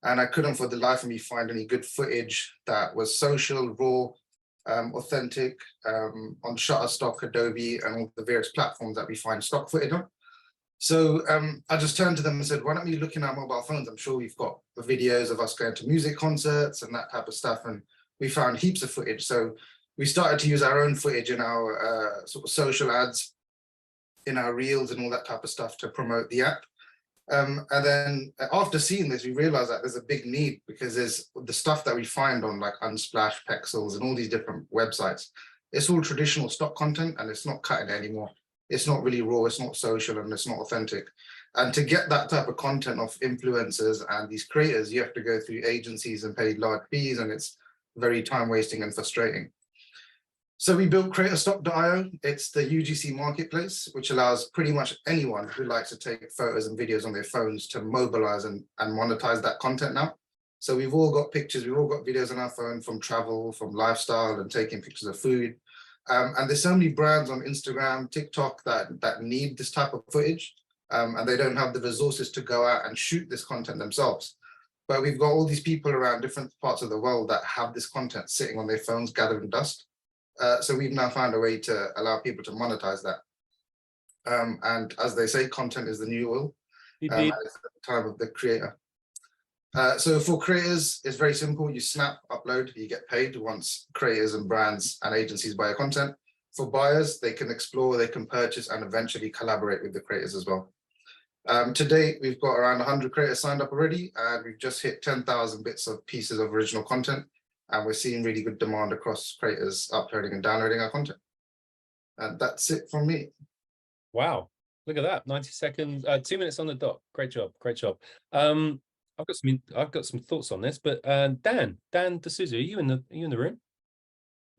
and I couldn't for the life of me find any good footage that was social, raw, authentic, on Shutterstock, Adobe, and all the various platforms that we find stock footage on. So I just turned to them and said, why don't we look in our mobile phones? I'm sure we've got the videos of us going to music concerts and that type of stuff. And we found heaps of footage. So we started to use our own footage in our sort of social ads, in our reels and all that type of stuff to promote the app. And then after seeing this, we realized that there's a big need, because there's the stuff that we find on like Unsplash, Pexels, and all these different websites. It's all traditional stock content, and it's not cutting anymore. It's not really raw, it's not social, and it's not authentic. And to get that type of content of influencers and these creators, you have to go through agencies and pay large fees, and it's very time wasting and frustrating. So we built creatorstock.io. It's the UGC marketplace, which allows pretty much anyone who likes to take photos and videos on their phones to mobilize and monetize that content now. So we've all got pictures, we've all got videos on our phone, from travel, from lifestyle, and taking pictures of food. And there's so many brands on Instagram, TikTok that need this type of footage, and they don't have the resources to go out and shoot this content themselves. But we've got all these people around different parts of the world that have this content sitting on their phones, gathering dust. So we've now found a way to allow people to monetize that. And as they say, content is the new oil. At the time of the creator. So for creators, it's very simple. You snap, upload, you get paid once creators and brands and agencies buy your content. For buyers, they can explore, they can purchase, and eventually collaborate with the creators as well. To date, we've got around 100 creators signed up already, and we've just hit 10,000 bits of pieces of original content. And we're seeing really good demand across creators uploading and downloading our content. And that's it from me. Wow, look at that, 90 seconds, 2 minutes on the dot. Great job, great job. I've got some thoughts on this, but Dan D'Souza, are you in the room?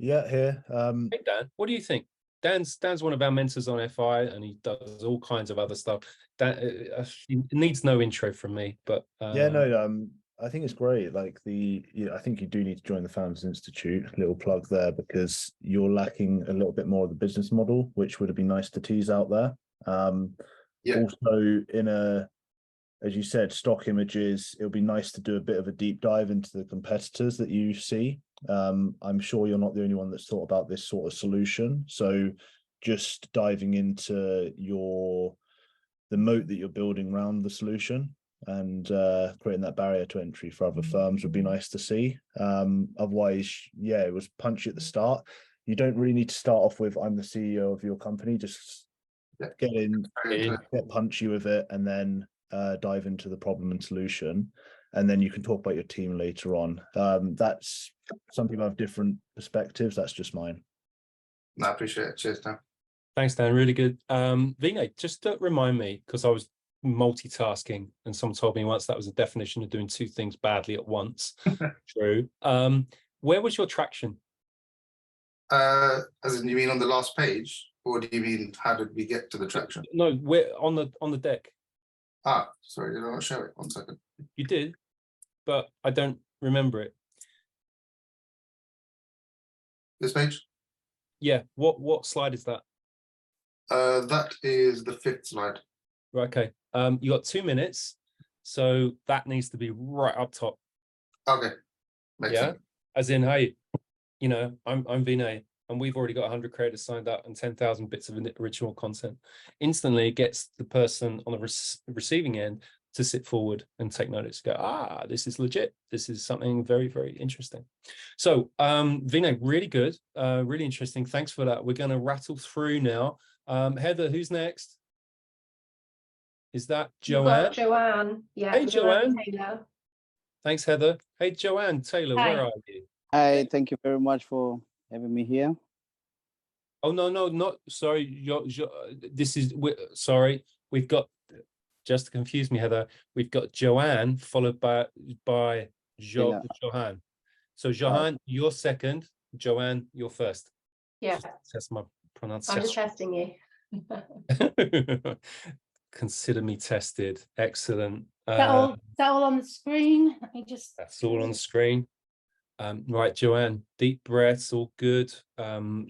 Yeah, here. Hey Dan, what do you think? Dan's one of our mentors on FI, and he does all kinds of other stuff. Dan, he needs no intro from me, but yeah, no, I think it's great. Like I think you do need to join the Founders Institute. Little plug there, because you're lacking a little bit more of the business model, which would have been nice to tease out there. Also, as you said, stock images, it would be nice to do a bit of a deep dive into the competitors that you see. I'm sure you're not the only one that's thought about this sort of solution. So just diving into the moat that you're building around the solution, and creating that barrier to entry for other firms would be nice to see. Otherwise, yeah, it was punchy at the start. You don't really need to start off with, I'm the CEO of your company. Just get punchy with it, and then dive into the problem and solution, and then you can talk about your team later on. That's, some people have different perspectives. That's just mine. I appreciate it. Cheers, Dan. Thanks, Dan. Really good. Vinay, just remind me, because I was multitasking, and someone told me once that was a definition of doing two things badly at once. True. Where was your traction? As in, you mean on the last page, or do you mean how did we get to the traction? No, we're on the deck. Ah, sorry, did I not show it? 1 second. You did, but I don't remember it. This page? Yeah. What slide is that? That is the 5th slide. Right. Okay. You got 2 minutes, so that needs to be right up top. Okay. Makes sense. As in, hey, I'm Vinay, and we've already got 100 creators signed up and 10,000 bits of original content. Instantly, it gets the person on the receiving end to sit forward and take notice. Go, this is legit. This is something very, very interesting. So, Vinay, really good, really interesting. Thanks for that. We're going to rattle through now. Heather, who's next? Is that Joanne? Joanne. Yeah. Hey, Joanne. Taylor. Thanthis, Heather. Hey, Joanne Taylor, Hi. where are you? Hi, thank you very much for having me here. Oh, no, not sorry. Sorry. We've got, just to confuse me, Heather, we've got Joanne followed by Johan. So Johan, you're second. Joanne, you're first. Yeah. That's my pronunciation. I'm just testing you. Consider me tested. Excellent. Is that all on the screen? Let me just. That's all on the screen. Right, Joanne, deep breaths, all good.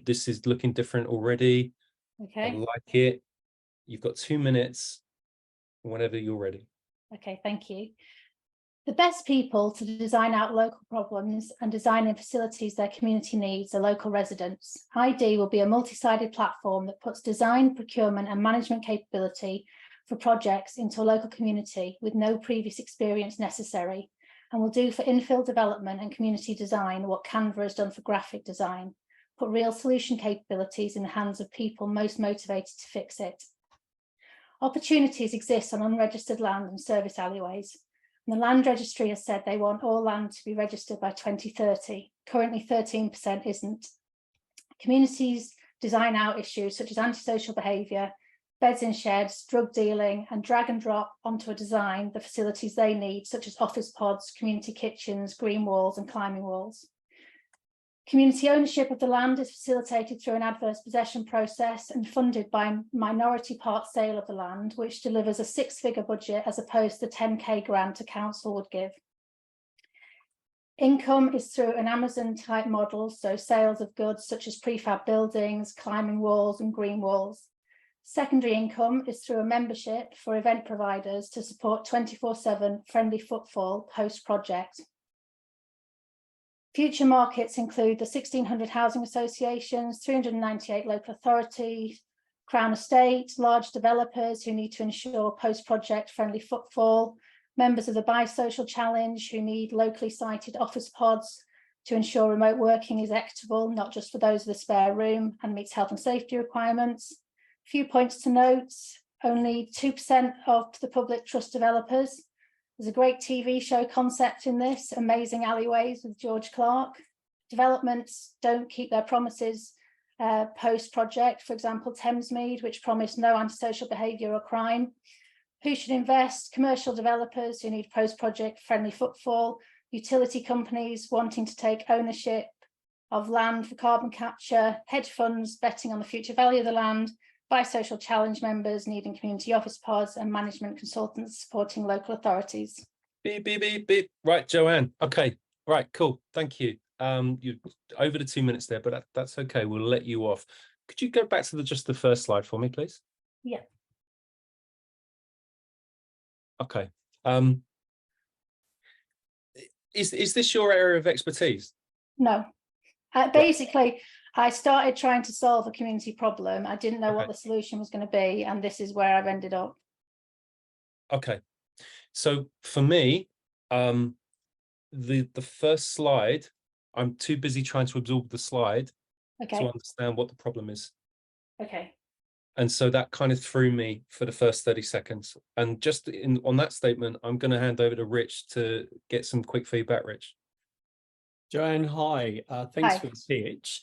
This is looking different already. Okay. I like it. You've got 2 minutes whenever you're ready. Okay, thank you. The best people to design out local problems and design in facilities their community needs are local residents. ID will be a multi-sided platform that puts design, procurement and management capability for projects into a local community with no previous experience necessary, and will do for infill development and community design what Canva has done for graphic design, put real solution capabilities in the hands of people most motivated to fix it. Opportunities exist on unregistered land and service alleyways. And the Land Registry has said they want all land to be registered by 2030. Currently 13% isn't. Communities design out issues such as antisocial behaviour, beds in sheds, drug dealing, and drag and drop onto a design the facilities they need, such as office pods, community kitchens, green walls and climbing walls. Community ownership of the land is facilitated through an adverse possession process and funded by minority part sale of the land, which delivers a 6-figure budget as opposed to the 10k grant a council would give. Income is through an Amazon type model, so sales of goods such as prefab buildings, climbing walls and green walls. Secondary income is through a membership for event providers to support 24/7 friendly footfall post-project. Future markets include the 1,600 housing associations, 398 local authorities, Crown Estate, large developers who need to ensure post-project friendly footfall, members of the Bisocial Challenge who need locally sited office pods to ensure remote working is equitable, not just for those with a spare room and meets health and safety requirements. Few points to note, only 2% of the public trust developers. There's a great TV show concept in this, Amazing Alleyways with George Clark. Developments don't keep their promises post-project, for example, Thamesmead, which promised no antisocial behaviour or crime. Who should invest? Commercial developers who need post-project friendly footfall, utility companies wanting to take ownership of land for carbon capture, hedge funds betting on the future value of the land, Bisocial Challenge members needing community office pods, and management consultants supporting local authorities. Beep, beep, beep, beep. Right, Joanne. Okay, right, cool. Thank you. You're over the 2 minutes there, but that's okay. We'll let you off. Could you go back to just the first slide for me, please? Yeah. Okay. Is this your area of expertise? No. Basically, I started trying to solve a community problem. I didn't know what the solution was going to be, and this is where I've ended up. Okay. So for me, the first slide, I'm too busy trying to absorb the slide to understand what the problem is. Okay. And so that kind of threw me for the first 30 seconds. And just on that statement, I'm going to hand over to Rich to get some quick feedback, Rich. Joanne, hi. Thanks for the pitch.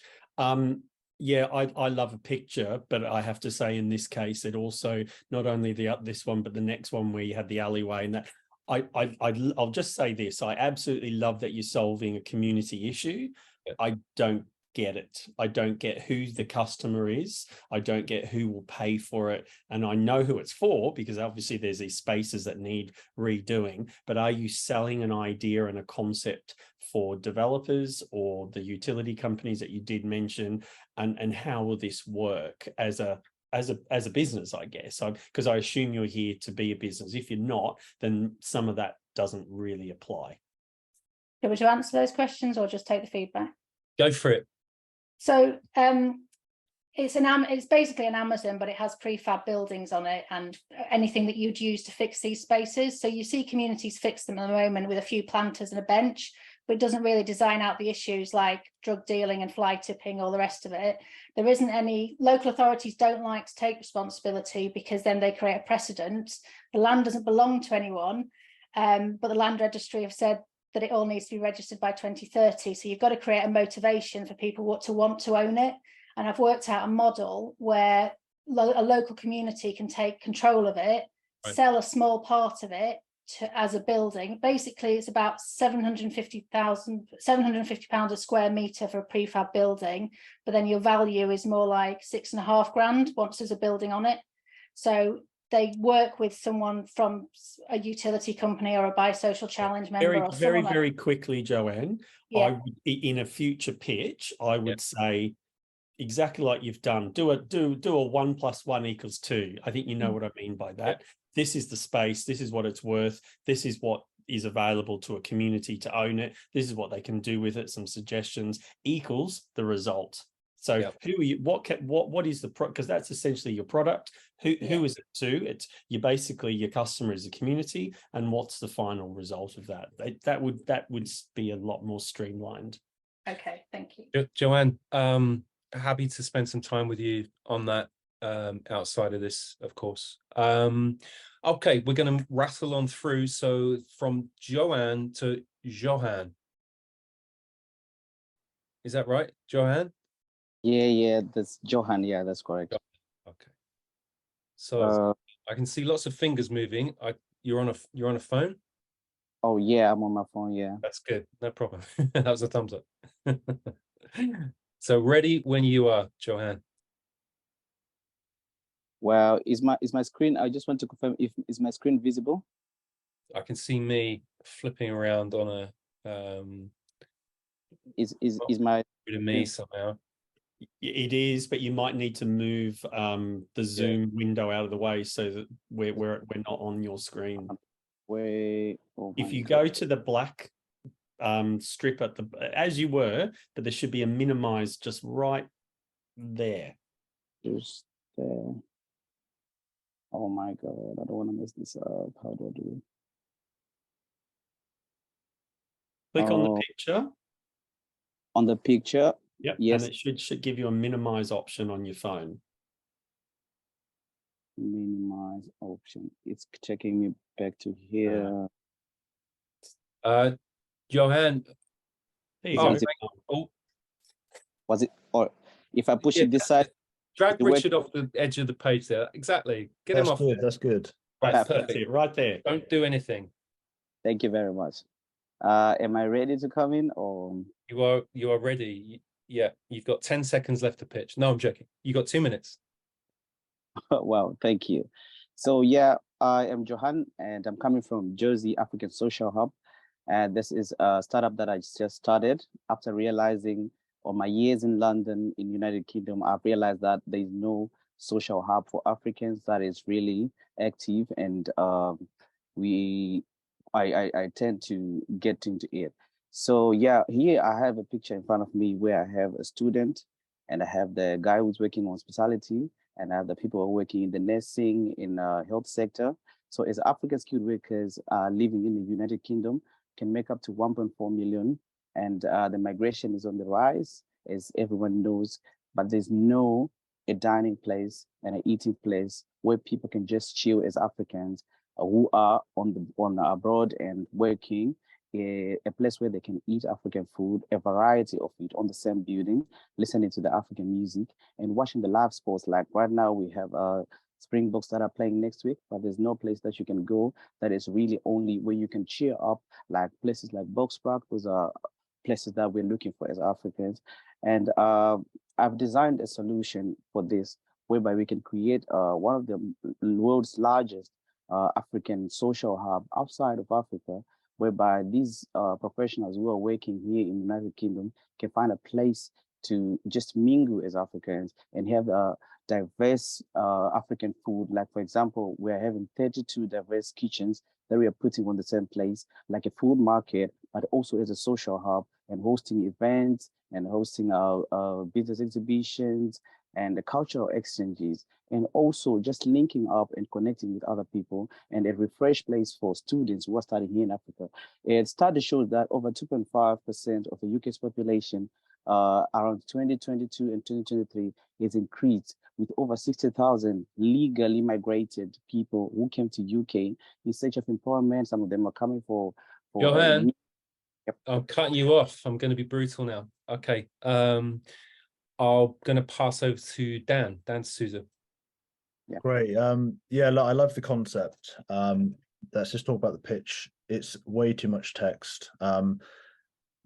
Yeah, I love a picture, but I have to say in this case, it also not only this one, but the next one where you had the alleyway and that. I'll just say this: I absolutely love that you're solving a community issue. Yeah. I don't get it. I don't get who the customer is. I don't get who will pay for it. And I know who it's for because obviously there's these spaces that need redoing. But are you selling an idea and a concept for developers or the utility companies that you did mention? And how will this work as a business, I guess? Because I assume you're here to be a business. If you're not, then some of that doesn't really apply. Do you want to answer those questions or just take the feedback? Go for it. So it's basically an Amazon, but it has prefab buildings on it and anything that you'd use to fix these spaces. So you see communities fix them at the moment with a few planters and a bench, but it doesn't really design out the issues like drug dealing and fly tipping, all the rest of it. There isn't any, local authorities don't like to take responsibility because then they create a precedent. The land doesn't belong to anyone, but the Land Registry have said that it all needs to be registered by 2030. So you've got to create a motivation for people to want to own it. And I've worked out a model where a local community can take control of it, sell a small part of it as a building. Basically, it's about £750 a square metre for a prefab building, but then your value is more like £6,500 once there's a building on it. So they work with someone from a utility company or a Bisocial Challenge member. Very quickly, Joanne, yeah. In a future pitch, I would say exactly like you've done, do a 1 + 1 = 2. I think you know what I mean by that. This is the space, this is what it's worth, this is what is available to a community to own it. This is what they can do with it. Some suggestions equals the result. So who are you? What is the because that's essentially your product. Who is it to? It's you basically your customer is a community, and what's the final result of that? That would be a lot more streamlined. Okay, thank you. Joanne, happy to spend some time with you on that outside of this, of course. Okay, we're going to rattle on through. So from Joanne to Johan. Is that right, Johan? Yeah, that's Johan. Yeah, that's correct. Okay. So I can see lots of fingers moving. You're on a phone? Oh yeah, I'm on my phone. Yeah. That's good. No problem. That was a thumbs up. So ready when you are, Johan. Well, is my screen? I just want to confirm if is my screen visible? I can see me flipping around on a Is my to me somehow. It is, but you might need to move the Zoom window out of the way so that we're not on your screen. If you go to the black strip at the as you were, but there should be a minimize just right there. Just there. Oh my God, I don't want to mess this up. How do I do it? Click on the picture. On the picture. Yep. Yes. And it should give you a minimize option on your phone. Minimize option. It's checking me back to here. Johan. Was it? Or if I push it this side. Drag Richard off the edge of the page there. Exactly. Get him off. Good. That's good. Right, that's it, right there. Don't do anything. Thank you very much. Am I ready to come in or? You are ready. Yeah, you've got 10 seconds left to pitch. No, I'm joking. You got 2 minutes. Wow, thank you. So yeah, I am Johan and I'm coming from Jersey African Social Hub. And this is a startup that I just started after realizing on my years in London, in United Kingdom, I've realized that there's no social hub for Africans that is really active, and I tend to get into it. So yeah, here I have a picture in front of me where I have a student and I have the guy who's working on hospitality and I have the people who are working in the nursing, in health sector. So as African skilled workers living in the United Kingdom can make up to 1.4 million, and the migration is on the rise, as everyone knows, but there's no a dining place and an eating place where people can just chill as Africans who are on abroad and working, a place where they can eat African food, a variety of it on the same building, listening to the African music and watching the live sports. Like right now we have Springboks that are playing next week, but there's no place that you can go that is really only where you can cheer up, like places like Box Park. Those are places that we're looking for as Africans. And I've designed a solution for this, whereby we can create one of the world's largest African social hub outside of Africa, whereby these professionals who are working here in the United Kingdom can find a place to just mingle as Africans and have diverse African food. Like, for example, we're having 32 diverse kitchens that we are putting on the same place, like a food market, but also as a social hub, and hosting events and hosting our business exhibitions and the cultural exchanges, and also just linking up and connecting with other people, and a refresh place for students who are studying here in Africa. And study shows that over 2.5% of the UK's population around 2022 and 2023 is increased, with over 60,000 legally migrated people who came to UK in search of employment. Some of them are coming for Johan, Yep. I'm cutting you off. I'm going to be brutal now. Okay. I'm going to pass over to Dan Souza. Yeah. Great. Yeah, I love the concept. Let's just talk about the pitch. It's way too much text.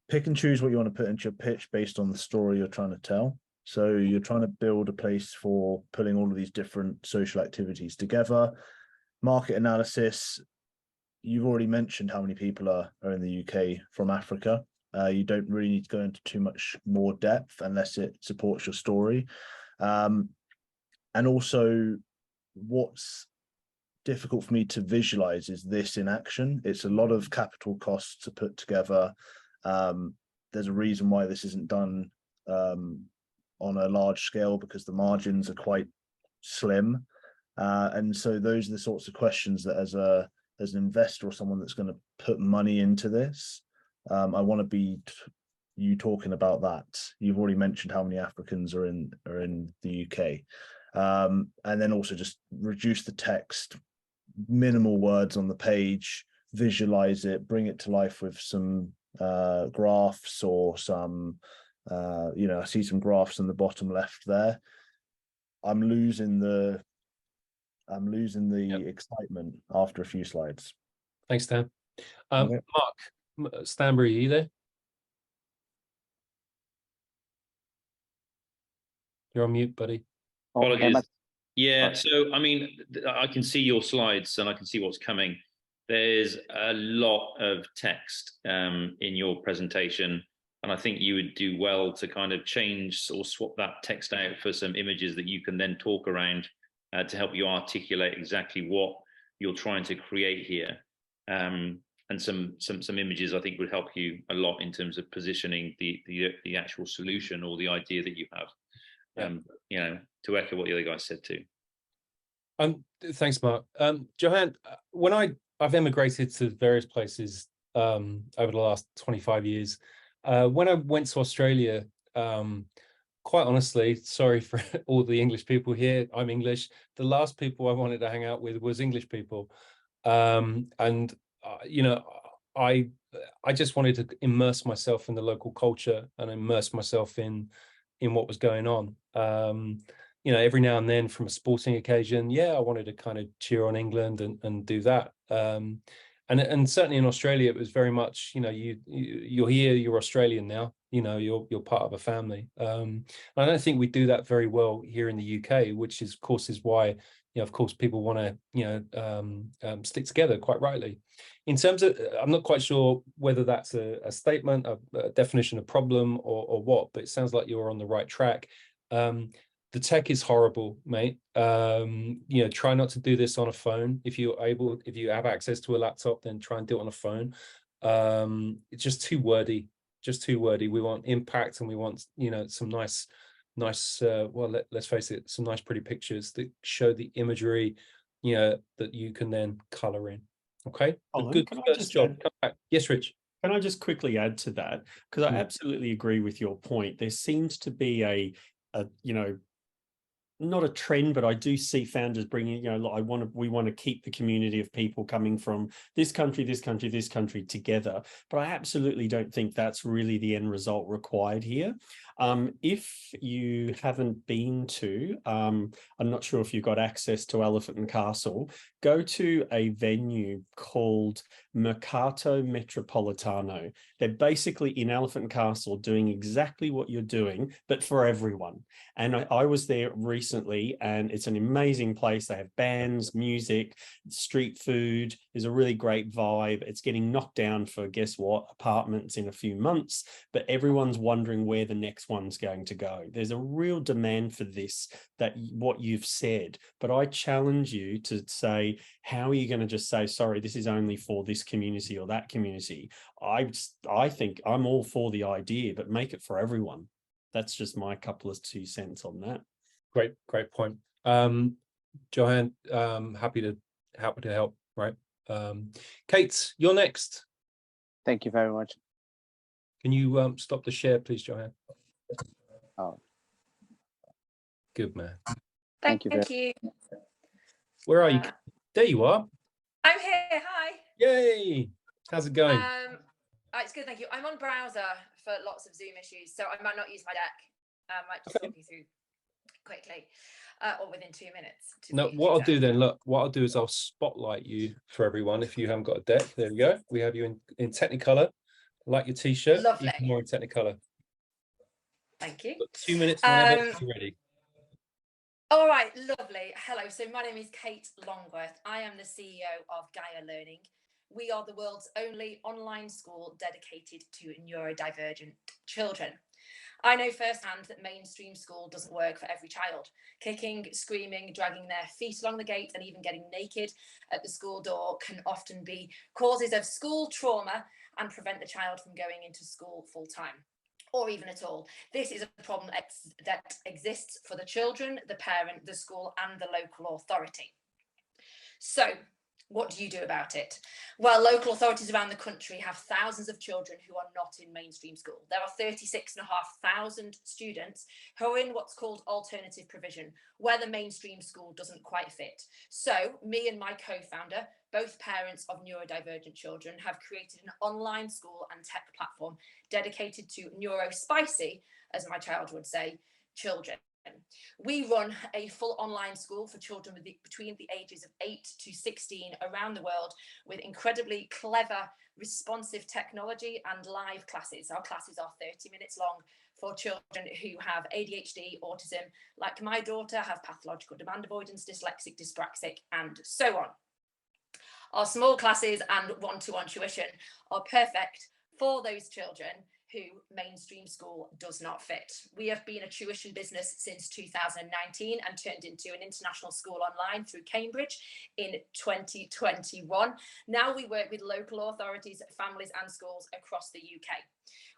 Pick and choose what you want to put into your pitch based on the story you're trying to tell. So you're trying to build a place for pulling all of these different social activities together. Market analysis. You've already mentioned how many people are in the UK from Africa. You don't really need to go into too much more depth unless it supports your story. And also, what's difficult for me to visualize is this in action. It's a lot of capital costs to put together. There's a reason why this isn't done on a large scale, because the margins are quite slim. And so those are the sorts of questions that as an investor or someone that's going to put money into this, I want to be you talking about that. You've already mentioned how many Africans are in the UK. And then also just reduce the text, minimal words on the page, visualize it, bring it to life with some graphs or some, I see some graphs in the bottom left there. I'm losing the excitement after a few slides. Thanks, Dan. Okay. Mark Stanbury, are you there? You're on mute, buddy. Apologies. Yeah, so I mean, I can see your slides and I can see what's coming. There's a lot of text in your presentation, and I think you would do well to kind of change or swap that text out for some images that you can then talk around to help you articulate exactly what you're trying to create here. And some images I think would help you a lot in terms of positioning the actual solution or the idea that you have. To echo what the other guy said too. Thanks, Mark. Johan, when I've emigrated to various places over the last 25 years. When I went to Australia, quite honestly, sorry for all the English people here, I'm English. The last people I wanted to hang out with was English people. I just wanted to immerse myself in the local culture and immerse myself in what was going on. Every now and then from a sporting occasion, I wanted to kind of cheer on England and do that. And certainly in Australia, it was very much, you're here, you're Australian now, you're part of a family. And I don't think we do that very well here in the UK, which is, of course, is why, of course, people want to, stick together, quite rightly. In terms of, I'm not quite sure whether that's a statement, a definition of problem or what, but it sounds like you're on the right track. The tech is horrible, mate. Try not to do this on a phone. If you have access to a laptop, then try and do it on a phone. It's just too wordy, We want impact, and we want, some nice, let's face it, some nice pretty pictures that show the imagery, that you can then color in. Okay. Good first job. Come back. Yes, Rich. Can I just quickly add to that? Because I absolutely agree with your point. There seems to be a not a trend, but I do see founders bringing, we want to keep the community of people coming from this country together. But I absolutely don't think that's really the end result required here. If you haven't been to, I'm not sure if you've got access to Elephant and Castle, go to a venue called Mercato Metropolitano. They're basically in Elephant and Castle doing exactly what you're doing, but for everyone. And I was there recently, and it's an amazing place. They have bands, music, street food. There's a really great vibe. It's getting knocked down for, guess what, apartments in a few months, but everyone's wondering where the next one's going to go. There's a real demand for this, that what you've said, but I challenge you to say, how are you going to just say, sorry, this is only for this community or that community? I think I'm all for the idea, but make it for everyone. That's just my couple of 2 cents on that. Great point. Johan, happy to help, right? Kate, you're next. Thank you very much. Can you stop the share, please, Johan? Oh. Good man. Thank you. Where are you? There you are. I'm here. Hi. Yay. How's it going? It's good, thank you. I'm on browser for lots of Zoom issues, so I might not use my deck. I might just talk you through quickly, or within 2 minutes. No, what I'll do then, look, what I'll do is I'll spotlight you for everyone. If you haven't got a deck, there we go. We have you in Technicolor. I like your t-shirt. Lovely. Even more in Technicolor. Thank you. Got 2 minutes whenever you're ready. All right, lovely. Hello, so my name is Kate Longworth. I am the CEO of Gaia Learning. We are the world's only online school dedicated to neurodivergent children. I know firsthand that mainstream school doesn't work for every child. Kicking, screaming, dragging their feet along the gate, and even getting naked at the school door can often be causes of school trauma and prevent the child from going into school full time, or even at all. This is a problem that exists for the children, the parent, the school, and the local authority. So, what do you do about it? Well, local authorities around the country have thousands of children who are not in mainstream school. There are 36,500 students who are in what's called alternative provision, where the mainstream school doesn't quite fit. So me and my co-founder, both parents of neurodivergent children, have created an online school and tech platform dedicated to neurospicy, as my child would say, children. We run a full online school for children between the ages of 8 to 16 around the world, with incredibly clever, responsive technology and live classes. Our classes are 30 minutes long for children who have ADHD, autism, like my daughter, have pathological demand avoidance, dyslexic, dyspraxic, and so on. Our small classes and one-to-one tuition are perfect for those children who mainstream school does not fit. We have been a tuition business since 2019 and turned into an international school online through Cambridge in 2021. Now we work with local authorities, families and schools across the UK.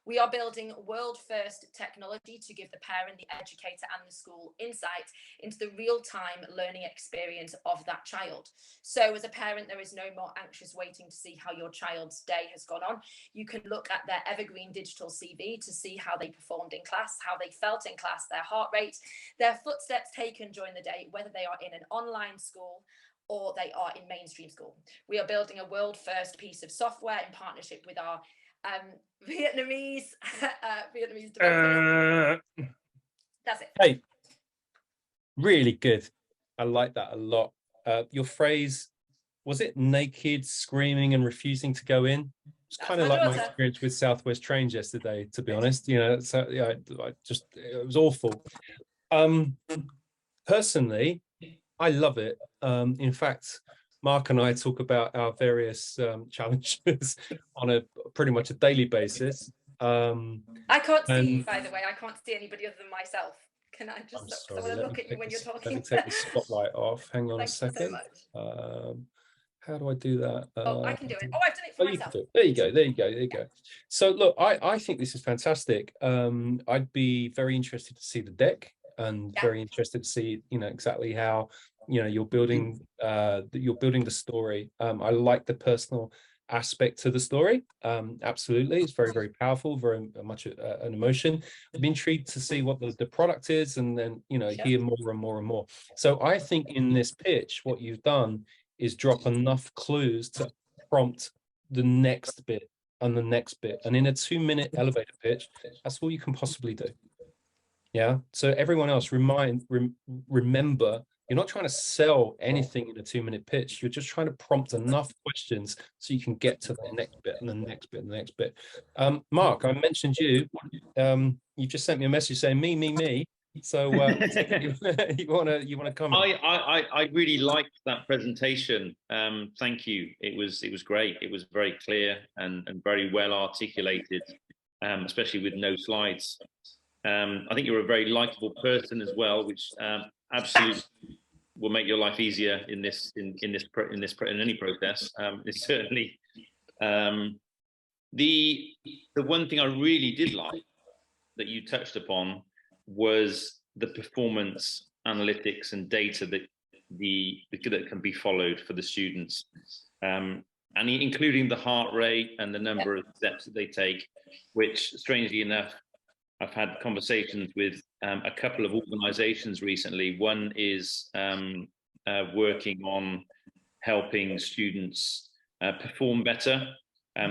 We are building world-first technology to give the parent, the educator and the school insight into the real-time learning experience of that child. So as a parent, there is no more anxious waiting to see how your child's day has gone on. You can look at their evergreen digital CV to see how they performed in class, how they felt in class, their heart rate, their footsteps taken during the day, whether they are in an online school or they are in mainstream school. We are building a world-first piece of software in partnership with our Vietnamese developers. That's it. Hey, really good. I like that a lot. Your phrase, was it naked, screaming and refusing to go in? It's kind of like my experience with Southwest Trains yesterday, to be honest. You know, so yeah, it was awful. Personally, I love it. In fact, Mark and I talk about our various challenges on pretty much a daily basis. I can't see you, by the way. I can't see anybody other than myself. Can I just I'm sorry, look at you when you're talking? Let me take the spotlight off. Hang on a Thank you second. so much. How do I do that? Oh, I can do it. Oh, I've done it for myself. There you go. There you go. There you go. So look, I think this is fantastic. I'd be very interested to see the deck and very interested to see, you know, exactly how, you know, you're building the story. I like the personal aspect to the story. Absolutely, it's very, very powerful, very much an emotion. I'm intrigued to see what the product is, and then, you know, hear more and more and more. So I think in this pitch, what you've done is drop enough clues to prompt the next bit and the next bit. And in a 2-minute elevator pitch, that's all you can possibly do. Yeah. So everyone else, remember, you're not trying to sell anything in a 2-minute pitch. You're just trying to prompt enough questions so you can get to the next bit and the next bit and the next bit. Mark, I mentioned you. You just sent me a message saying me. So you wanna comment? I really liked that presentation. Thank you. It was great. It was very clear and very well articulated, especially with no slides. I think you're a very likable person as well, which absolutely will make your life easier in any process. It's certainly the one thing I really did like that you touched upon was the performance analytics and data that can be followed for the students, and including the heart rate and the number of steps that they take, which strangely enough, I've had conversations with a couple of organizations recently. One is working on helping students perform better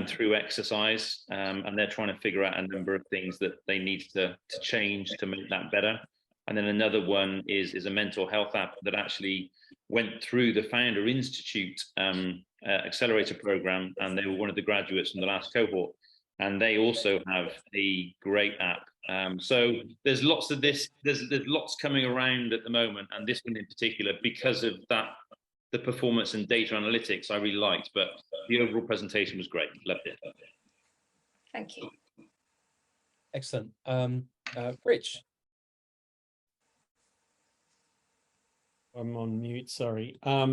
through exercise, and they're trying to figure out a number of things that they need to change to make that better. And then another one is a mental health app that actually went through the Founder Institute accelerator program, and they were one of the graduates from the last cohort. And they also have a great app. So there's lots of this, there's lots coming around at the moment, and this one in particular, because of that the performance and data analytics I really liked, but the overall presentation was great. Loved it. Thank you. Excellent. Rich. I'm on mute, sorry. I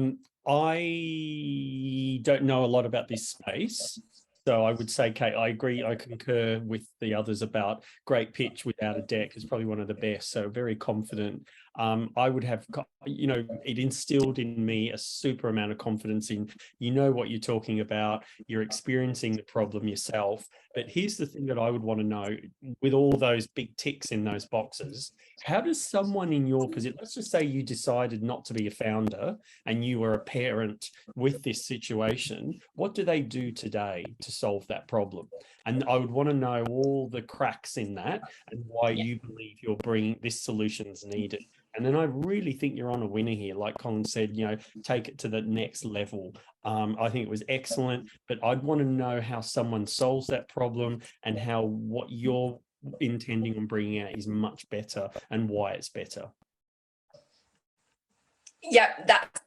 don't know a lot about this space. So I would say, Kate, I agree. I concur with the others about great pitch without a deck is probably one of the best. So very confident. I would have, you know, it instilled in me a super amount of confidence in, you know what you're talking about, you're experiencing the problem yourself. But here's the thing that I would want to know, with all those big ticks in those boxes, how does someone in your position, let's just say you decided not to be a founder and you were a parent with this situation, what do they do today to solve that problem? And I would want to know all the cracks in that and why you believe you're bringing this solution is needed. And then I really think you're on a winner here. Like Colin said, you know, take it to the next level. I think it was excellent, but I'd want to know how someone solves that problem and how what you're intending on bringing out is much better and why it's better. Yeah, that's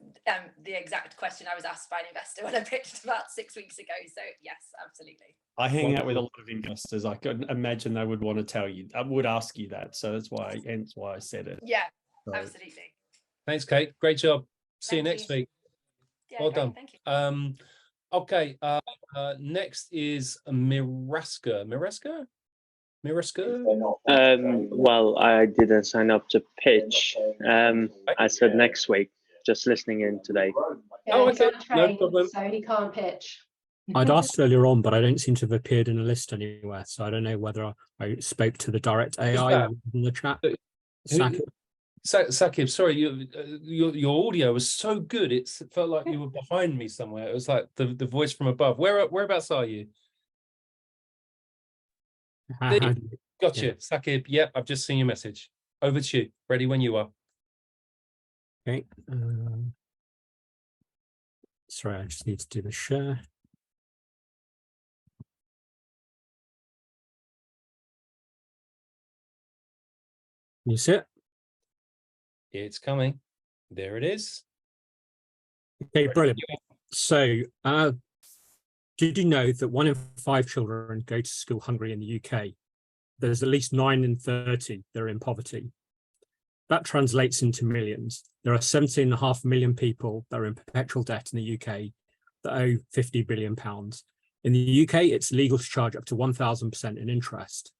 the exact question I was asked by an investor when I pitched about 6 weeks ago. So yes, absolutely. I hang out with a lot of investors. I could imagine they would want to tell you, I would ask you that. So that's why, hence why I said it. Yeah, So, absolutely. Thanks, Kate. Great job. See you Thank next you. week. Yeah, Well great, done. thank you. Okay. Next is Miraska. Well, I didn't sign up to pitch. I said next week, just listening in today. Yeah, Oh, he's okay. on No train, problem. so he can't pitch. I'd asked earlier on, but I don't seem to have appeared in a list anywhere. So I don't know whether I spoke to the direct AI that? or in the chat. Who- Sakib. Sakib, sorry, your audio was so good. It felt like you were behind me somewhere. It was like the voice from above. Whereabouts are you? There you- Gotcha, Yeah. Sakib. Yep, I've just seen your message. Over to you. Ready when you are. Okay. Sorry, I just need to do the share. Can you see it? It's coming. There it is. Okay, brilliant. So, did you know that 1 in 5 children go to school hungry in the UK? There's at least 9 in 30 that are in poverty. That translates into millions. There are 17.5 million people that are in perpetual debt in the UK that owe £50 billion. In the UK, it's legal to charge up to 1,000% in interest.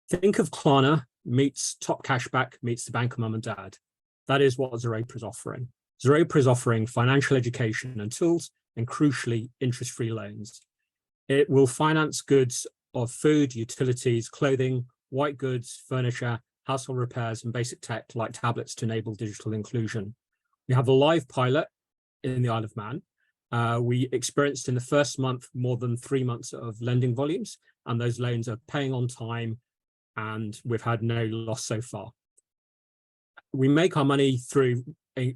Think of Klarna meets Top Cashback meets the bank of mum and dad. That is what Zeropa is offering. Zeropa is offering financial education and tools, and crucially, interest-free loans. It will finance goods of food, utilities, clothing, white goods, furniture, household repairs, and basic tech like tablets to enable digital inclusion. We have a live pilot in the Isle of Man. We experienced in the first month more than 3 months of lending volumes, and those loans are paying on time, and we've had no loss so far. We make our money through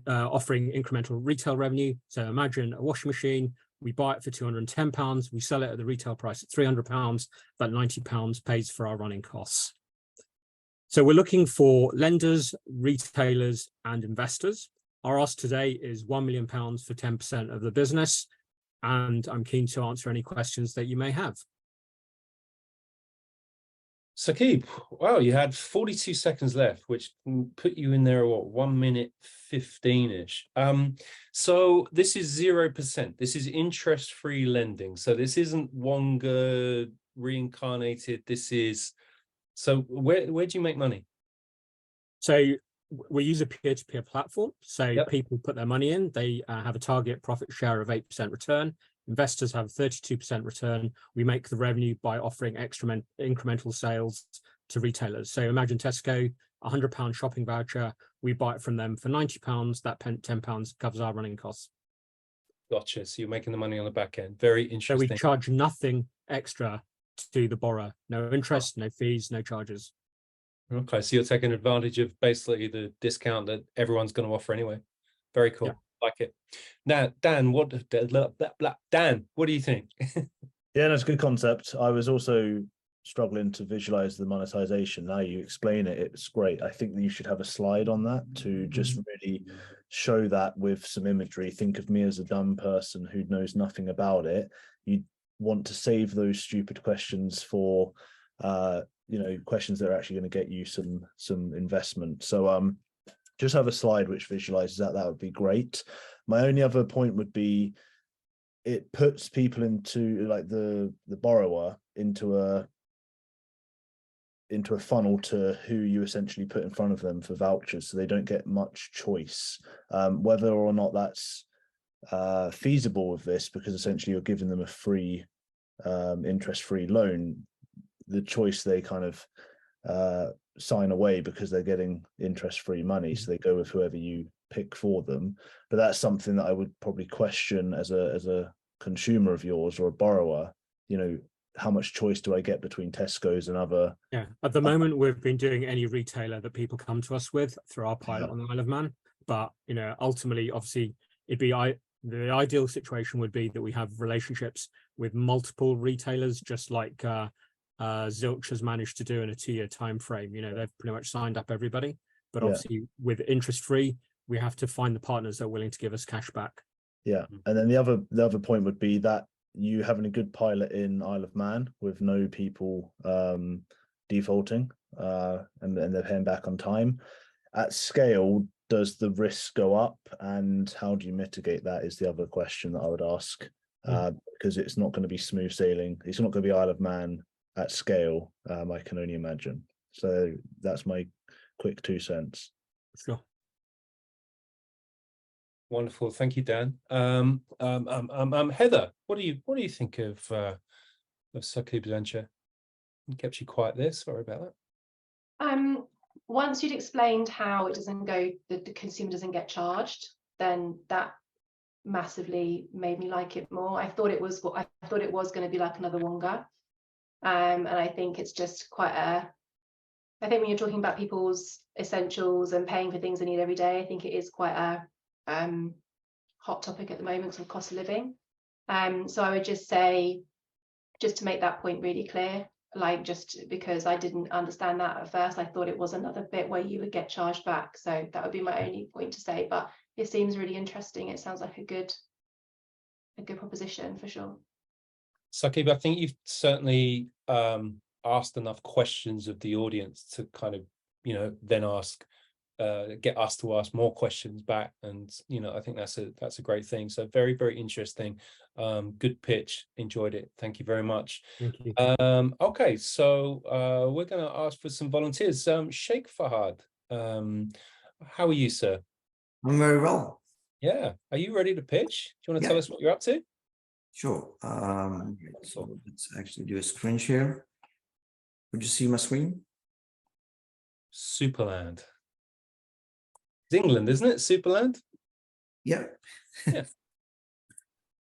offering incremental retail revenue. So imagine a washing machine, we buy it for £210, we sell it at the retail price at £300, that £90 pays for our running costs. So we're looking for lenders, retailers, and investors. Our ask today is £1 million for 10% of the business, and I'm keen to answer any questions that you may have. Sakib, wow, you had 42 seconds left, which put you in there, what, 1 minute 15-ish. So this is 0%. This is interest-free lending. So this isn't Wonga reincarnated. This is, so where do you make money? So we use a peer-to-peer platform. So Yep. people put their money in, they have a target profit share of 8% return. Investors have 32% return. We make the revenue by offering incremental sales to retailers. So imagine Tesco, £100 shopping voucher. We buy it from them for £90. That £10 covers our running costs. Gotcha. So you're making the money on the back end. Very So interesting. we charge nothing extra to the borrower. No interest, no fees, no charges. Okay, so you're taking advantage of basically the discount that everyone's going to offer anyway. Very cool. Yeah. Like it. Now, Dan, what do you think? Yeah, that's a good concept. I was also struggling to visualize the monetization. Now you explain it, it's great. I think that you should have a slide on that to just really show that with some imagery. Think of me as a dumb person who knows nothing about it. You want to save those stupid questions for questions that are actually going to get you some investment. So just have a slide which visualizes that. That would be great. My only other point would be, it puts people into, like, the borrower into a funnel to who you essentially put in front of them for vouchers, so they don't get much choice. Whether or not that's feasible with this, because essentially you're giving them a free interest-free loan, the choice they kind of sign away because they're getting interest-free money, so they go with whoever you pick for them. But that's something that I would probably question as a consumer of yours or a borrower. How much choice do I get between Tesco's and other? Yeah, at the moment we've been doing any retailer that people come to us with through our pilot on the Isle of Man. But ultimately, obviously, the ideal situation would be that we have relationships with multiple retailers, just like Zilch has managed to do in a 2-year time frame. They've pretty much signed up everybody, but obviously with interest free, we have to find the partners that are willing to give us cash back. Yeah, and then the other point would be that you having a good pilot in Isle of Man with no people defaulting and they're paying back on time. At scale, does the risk go up, and how do you mitigate that is the other question that I would ask, because it's not going to be smooth sailing. It's not going to be Isle of Man at scale, I can only imagine. So that's my quick 2 cents. Sure. Wonderful, thank you, Dan. Heather, what do you think of Saqib Venture? Kept you quiet there. Sorry about that. Once you'd explained how it doesn't go, the consumer doesn't get charged, then that massively made me like it more. I thought it was going to be like another Wonga, and I think it's just quite I think when you're talking about people's essentials and paying for things they need every day, I think it is quite a hot topic at the moment, sort of cost of living. So I would just say, just to make that point really clear, like, just because I didn't understand that at first, I thought it was another bit where you would get charged back. So that would be my only point to say, but it seems really interesting. It sounds like a good proposition for sure. Saqib, I think you've certainly asked enough questions of the audience to kind of, then get us to ask more questions back, and I think that's a great thing. So very, very interesting. Good pitch, enjoyed it, thank you very much. Thank you. Okay, so we're going to ask for some volunteers. Sheikh Fahad, how are you, sir? I'm very well. Yeah, are you ready to pitch? Do you want to tell us what you're up to? Sure. So let's actually do a screen share. Would you see my screen? Superland. It's England, isn't it? Superland? Yeah. Yeah.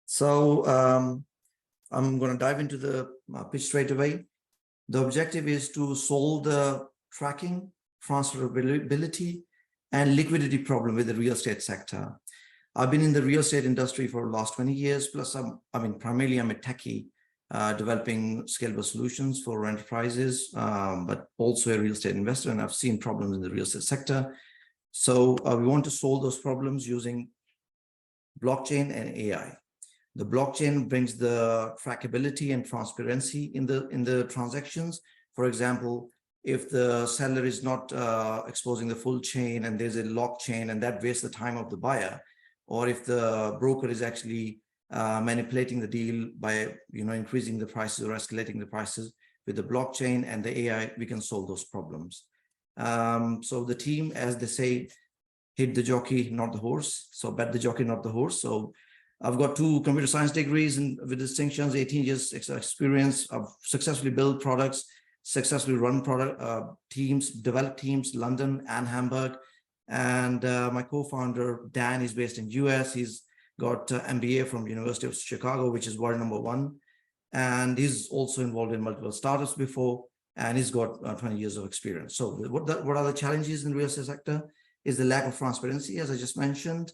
So I'm going to dive into the pitch straight away. The objective is to solve the tracking, transferability, and liquidity problem with the real estate sector. I've been in the real estate industry for the last 20 years, plus primarily I'm a techie, developing scalable solutions for enterprises, but also a real estate investor, and I've seen problems in the real estate sector. So we want to solve those problems using blockchain and AI. The blockchain brings the trackability and transparency in the transactions. For example, if the seller is not exposing the full chain and there's a lock chain, and that wastes the time of the buyer, or if the broker is actually manipulating the deal by increasing the prices or escalating the prices, with the blockchain and the AI, we can solve those problems. So the team, as they say, hit the jockey, not the horse. So bet the jockey, not the horse. So I've got 2 computer science degrees with distinctions, 18 years experience. I've successfully built products, successfully run teams, developed teams, London and Hamburg. And my co-founder, Dan, is based in US. He's got MBA from University of Chicago, which is world #1. And he's also involved in multiple startups before, and he's got 20 years of experience. So what are the challenges in the real estate sector is the lack of transparency, as I just mentioned,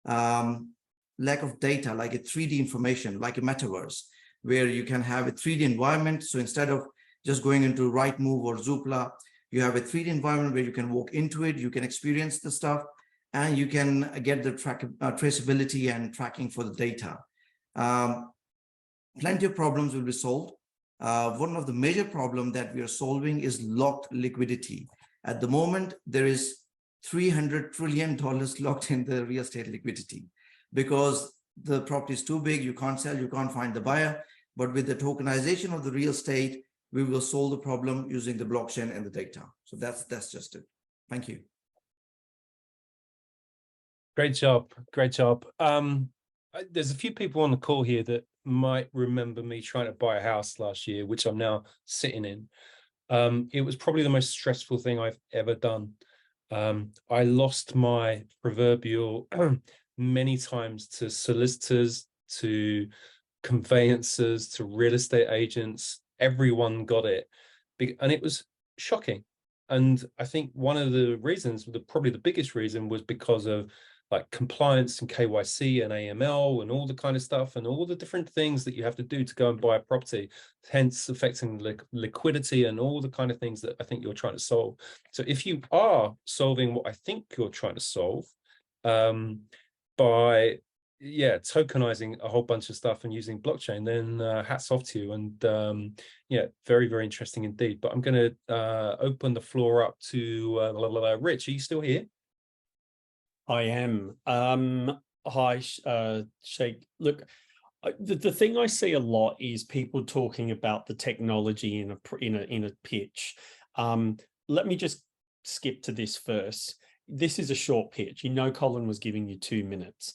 lack of data, like a 3D information, like a metaverse, where you can have a 3D environment. So instead of just going into Rightmove or Zoopla. You have a 3D environment where you can walk into it, you can experience the stuff, and you can get the traceability and tracking for the data. Plenty of problems will be solved. One of the major problems that we are solving is locked liquidity. At the moment, there is $300 trillion locked in the real estate liquidity because the property is too big, you can't sell, you can't find the buyer. But with the tokenization of the real estate, we will solve the problem using the blockchain and the data. So that's just it. Thank you. Great job. Great job. There's a few people on the call here that might remember me trying to buy a house last year, which I'm now sitting in. It was probably the most stressful thing I've ever done. I lost my proverbial many times to solicitors, to conveyancers, to real estate agents. Everyone got it, and it was shocking. And I think one of the reasons, probably the biggest reason, was because of like compliance and KYC and AML and all the kind of stuff and all the different things that you have to do to go and buy a property, hence affecting liquidity and all the kind of things that I think you're trying to solve. So if you are solving what I think you're trying to solve by tokenizing a whole bunch of stuff and using blockchain, then hats off to you. And very, very interesting indeed. But I'm going to open the floor up to Rich. Are you still here? I am. Hi, Sheikh. Look, the thing I see a lot is people talking about the technology in a pitch. Let me just skip to this first. This is a short pitch. You know, Colin was giving you 2 minutes.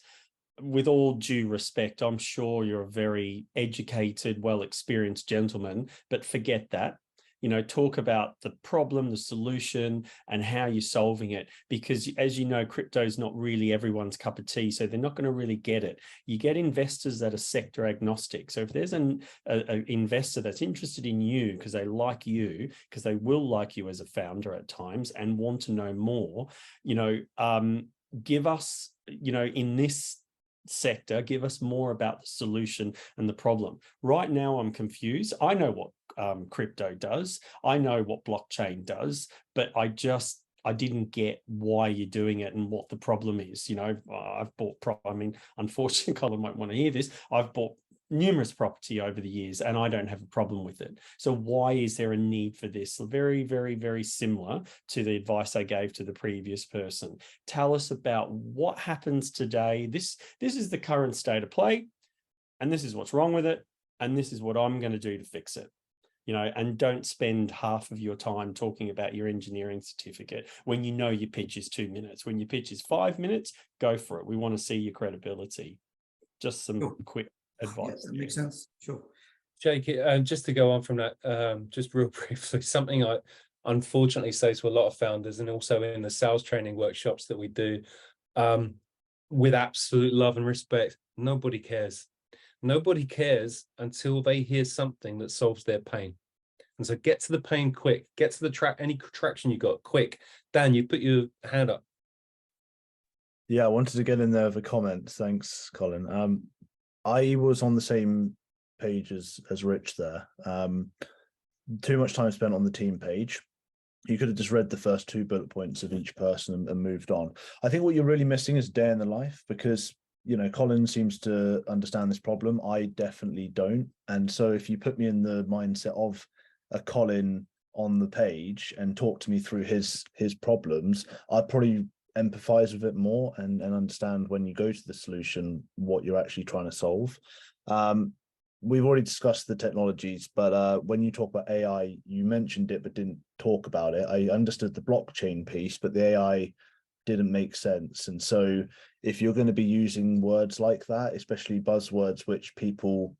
With all due respect, I'm sure you're a very educated, well-experienced gentleman, but forget that. You know, talk about the problem, the solution, and how you're solving it. Because as you know, crypto is not really everyone's cup of tea, so they're not going to really get it. You get investors that are sector agnostic. So if there's an investor that's interested in you because they like you, because they will like you as a founder at times and want to know more, give us, in this sector, give us more about the solution and the problem. Right now, I'm confused. I know what crypto does. I know what blockchain does, but I didn't get why you're doing it and what the problem is. I've bought unfortunately, Colin might want to hear this. I've bought numerous property over the years and I don't have a problem with it. So why is there a need for this? Very, very, very similar to the advice I gave to the previous person. Tell us about what happens today. This is the current state of play, and this is what's wrong with it, and this is what I'm going to do to fix it. And don't spend half of your time talking about your engineering certificate when you know your pitch is 2 minutes. When your pitch is 5 minutes, go for it. We want to see your credibility. Just some quick advice. Yes, that makes sense. Sure. Jake, just to go on from that, just real briefly, something I unfortunately say to a lot of founders and also in the sales training workshops that we do, with absolute love and respect, nobody cares. Nobody cares until they hear something that solves their pain. And so get to the pain quick, get to the any traction you got quick. Dan, you put your hand up. Yeah, I wanted to get in there with a comment. Thanks, Colin. I was on the same page as Rich there. Too much time spent on the team page. You could have just read the first 2 bullet points of each person and moved on. I think what you're really missing is day in the life, because Colin seems to understand this problem. I definitely don't. And so if you put me in the mindset of a Colin on the page and talk to me through his problems, I'd probably empathize with it more and understand when you go to the solution what you're actually trying to solve. We've already discussed the technologies, but when you talk about AI, you mentioned it but didn't talk about it. I understood the blockchain piece, but the AI didn't make sense. And so if you're going to be using words like that, especially buzzwords which people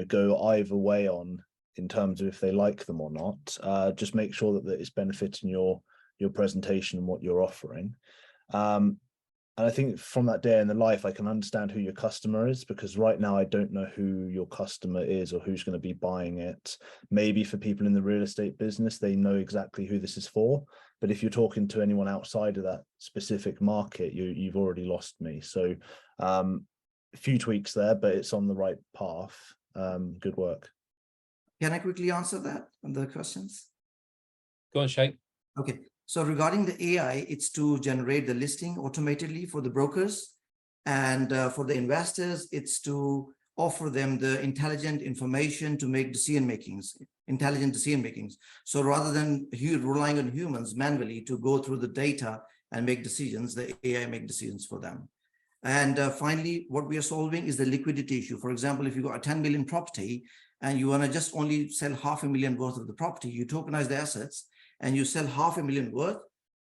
go either way on in terms of if they like them or not, just make sure that it's benefiting your presentation and what you're offering. And I think from that day in the life, I can understand who your customer is, because right now I don't know who your customer is or who's going to be buying it. Maybe for people in the real estate business, they know exactly who this is for. But if you're talking to anyone outside of that specific market, you've already lost me. So a few tweaks there, but it's on the right path. Good work. Can I quickly answer that on the questions? Go on, Sheikh. Okay, so regarding the AI, it's to generate the listing automatically for the brokers, and for the investors, it's to offer them the intelligent information to make intelligent decision makings. So rather than relying on humans manually to go through the data and make decisions, the AI make decisions for them. And finally, what we are solving is the liquidity issue. For example, if you got a 10 million property and you want to just only sell 500,000 worth of the property, you tokenize the assets and you sell 500,000 worth,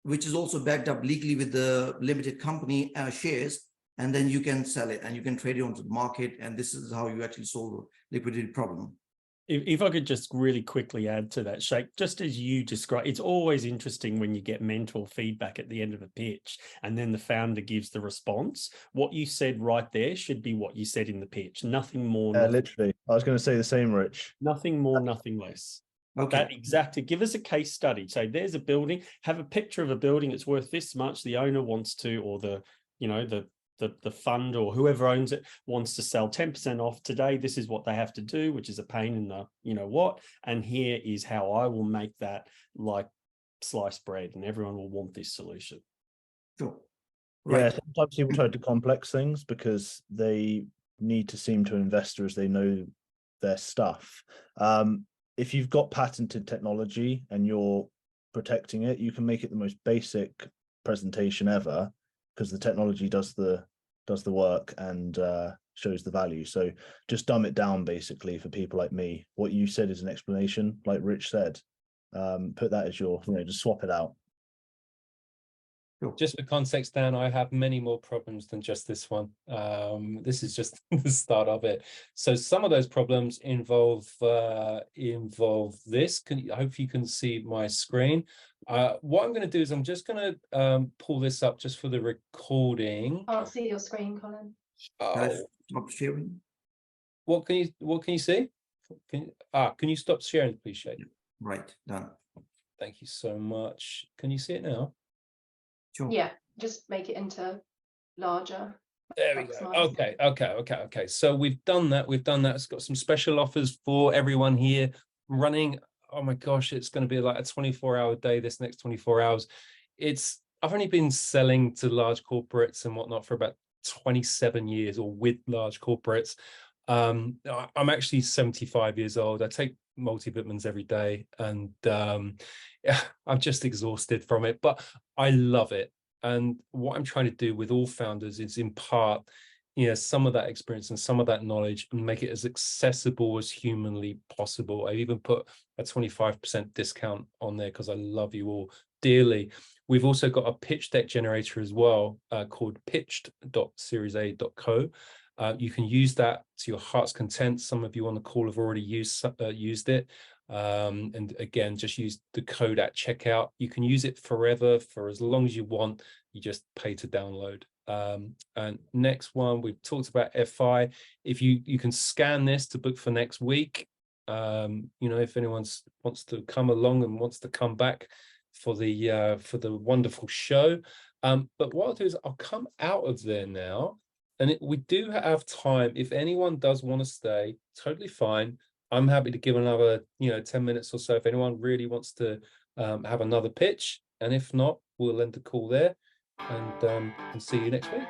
which is also backed up legally with the limited company shares, and then you can sell it and you can trade it onto the market. And this is how you actually solve the liquidity problem. If I could just really quickly add to that, Sheikh, just as you describe, it's always interesting when you get mentor feedback at the end of a pitch and then the founder gives the response. What you said right there should be what you said in the pitch. Nothing more. Yeah, literally. I was going to say the same, Rich. Nothing more, nothing less. Okay. That exactly. Give us a case study. So there's a building, have a picture of a building that's worth this much. The owner wants to, or the fund or whoever owns it wants to sell 10% off today. This is what they have to do, which is a pain in the, what. And here is how I will make that like sliced bread, and everyone will want this solution. Sure. Right. Yeah, Right. sometimes people try to complex things because they need to seem to investors they know their stuff. If you've got patented technology and you're protecting it, you can make it the most basic presentation ever because the technology does the work and shows the value. So just dumb it down basically for people like me. What you said is an explanation, like Rich said. Put that as your, just swap it out. Just for context, Dan, I have many more problems than just this one. This is just the start of it. So some of those problems involve this. I hope you can see my screen. What I'm going to do is I'm just going to pull this up just for the recording. Can't see your screen, Colin. Stop sharing. What can you see? Can you stop sharing, please, Sheikh? Right, done. Thank you so much. Can you see it now? Sure. Yeah, just make it into larger. There we go. Okay. So we've done that. It's got some special offers for everyone here running. Oh my gosh, it's going to be like a 24-hour day this next 24 hours. I've only been selling to large corporates and whatnot for about 27 years, or with large corporates. I'm actually 75 years old. I take multivitamins every day, and I'm just exhausted from it, but I love it. And what I'm trying to do with all founders is impart, some of that experience and some of that knowledge and make it as accessible as humanly possible. I even put a 25% discount on there because I love you all dearly. We've also got a pitch deck generator as well, called pitched.seriesa.co. You can use that to your heart's content. Some of you on the call have already used it. And again, just use the code at checkout. You can use it forever for as long as you want. You just pay to download. And next one, we've talked about FI. If you can scan this to book for next week. If anyone wants to come along and wants to come back for the wonderful show. But what I'll do is I'll come out of there now. And we do have time. If anyone does want to stay, totally fine. I'm happy to give another, 10 minutes or so if anyone really wants to have another pitch. And if not, we'll end the call there and see you next week.